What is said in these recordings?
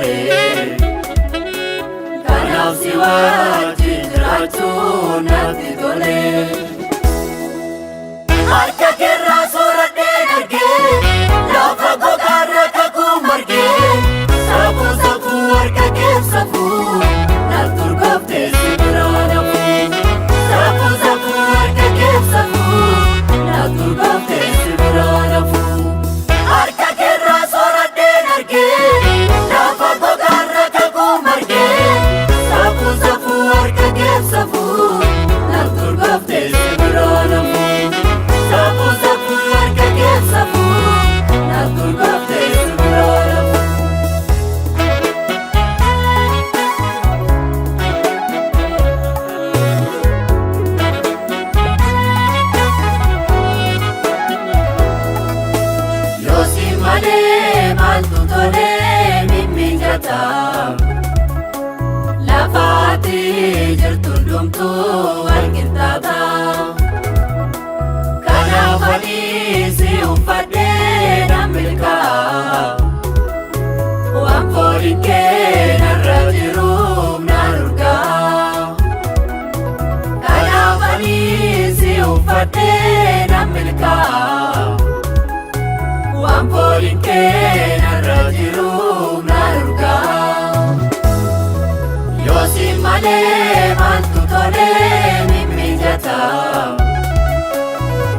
bare kanaaf si wajjin jiraachuun natti tole. Harka keerraa sooradheen argee lafa gogaarra kakuu margee safuu safuu harka keef safuu naaf turgooftee si biraa nafuu safuu safuu harka keef safuu naaf turgooftee si biraa nafuu. Harka keerraa sooradheen argee lafa gogaarra kakuu margee safuu safuu harka keef safuu naaf turgooftee si biraa nafuu. Safuu safuu harka keef safuu naaf turgooftee si biraa nafuu. Yoo si malee maaltu tolee mimmiidhata lafa ati jirtu hundumtuu walqixxaata. Kanaaf ani si uffadhee nan milkaa'a waan fooliin kee narra jiruuf nan urgaa'a. Kanaaf ani si uffadhee nan milkaa'a waan fooliin kee narra jiruuf nan urgaa'a. Yoo si malee maaltu tolee mimmiidhata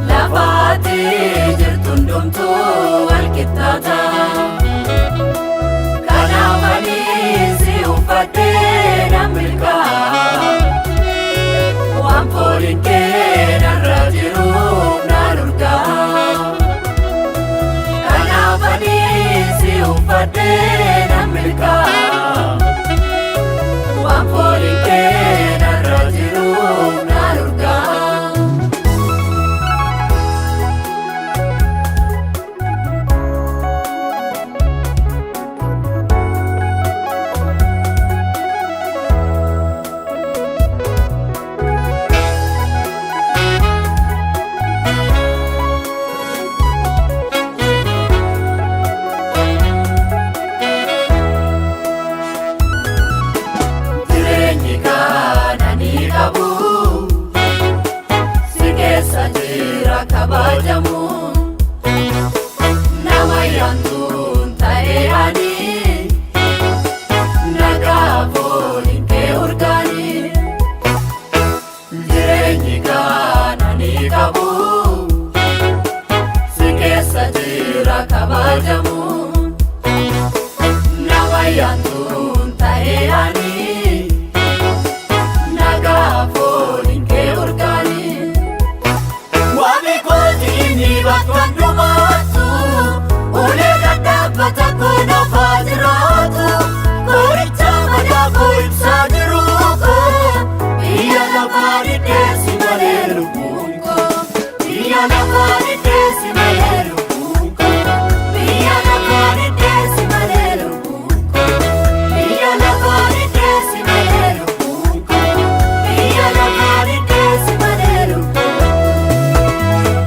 lafa ati jirtu hundumtuu walqixxaata. Kanaaf ani si uffadhee nan milkaa'a waan fooliin kee narra jiruuf nan urgaa'a. Kanaaf ani si uffadhee nan milkaa'a waan fooliin kee narra jiruuf nan urgaa'a. Jireenyi kana ni qabu si keessa jira kabajamu nama yaantuun ta'ee ani nagaa fooliin kee urgaani. Jireenyi kana ni qabu si keessa jira kabajamu nama yaantuun ta'ee ani nagaa fooliin kee urgaani. Waami kootiini bakka dhumaatu ulee dhadhaabbata kun afaa jiraatu qoricha madaa koo ibsaa jiru koo biyya lafaa dhidheessi malee lubbuun koo biyya lafaa dhidheessi malee lubbuun koo biyya lafaa dhidheessi malee lubbuun koo biyya lafaa dhidheessi malee lubbuun koo biyya lafaa dhidheessi malee lubbuun koo.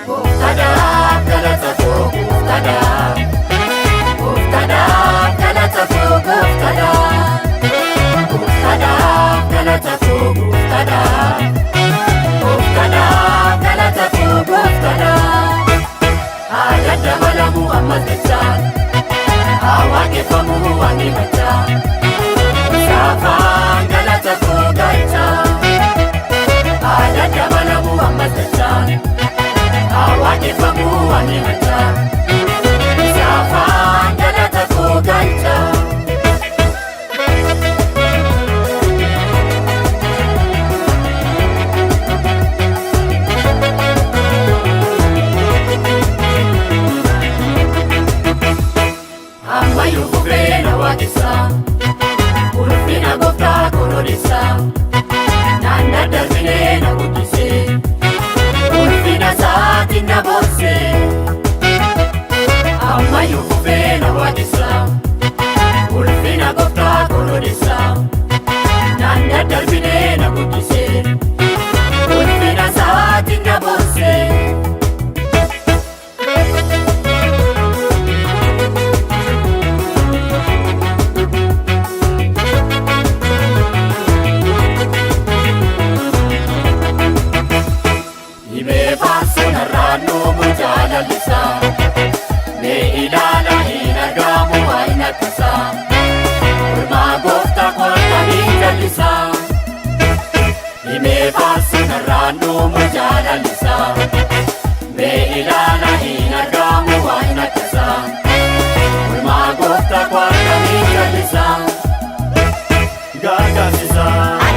Gooftadhaaf galata koo gooftadhaaf gooftadhaaf galata koo gooftadhaaf gooftadhaaf galata koo gooftadhaaf gooftadhaaf galata koo gooftadhaaf. Haa dabalamu ammas jechaan haa waaqeffamu waan himachaa saafaan galata koo galchaa. Haa dabalamu ammas jechaan haa waaqeffamu waan himachaa saafaan galata koo galchaa. Ammayyuu fufee na waadisa ulfina gooftaa kolodessa naan daddarbinee na guddisee ulfina isaatiin na boorsee. Himee faarsuun har'aannoo mujaalallisaa mee ilaala hin argamu waan akkasaa ulmaa gooftaa koottanii jallisaa. Himee faarsuun har'aannoo mujaalallisaa mee ilaala hin argamu waan akkasaa ulmaa gooftaa koottanii jallisaa. Gaagasisaa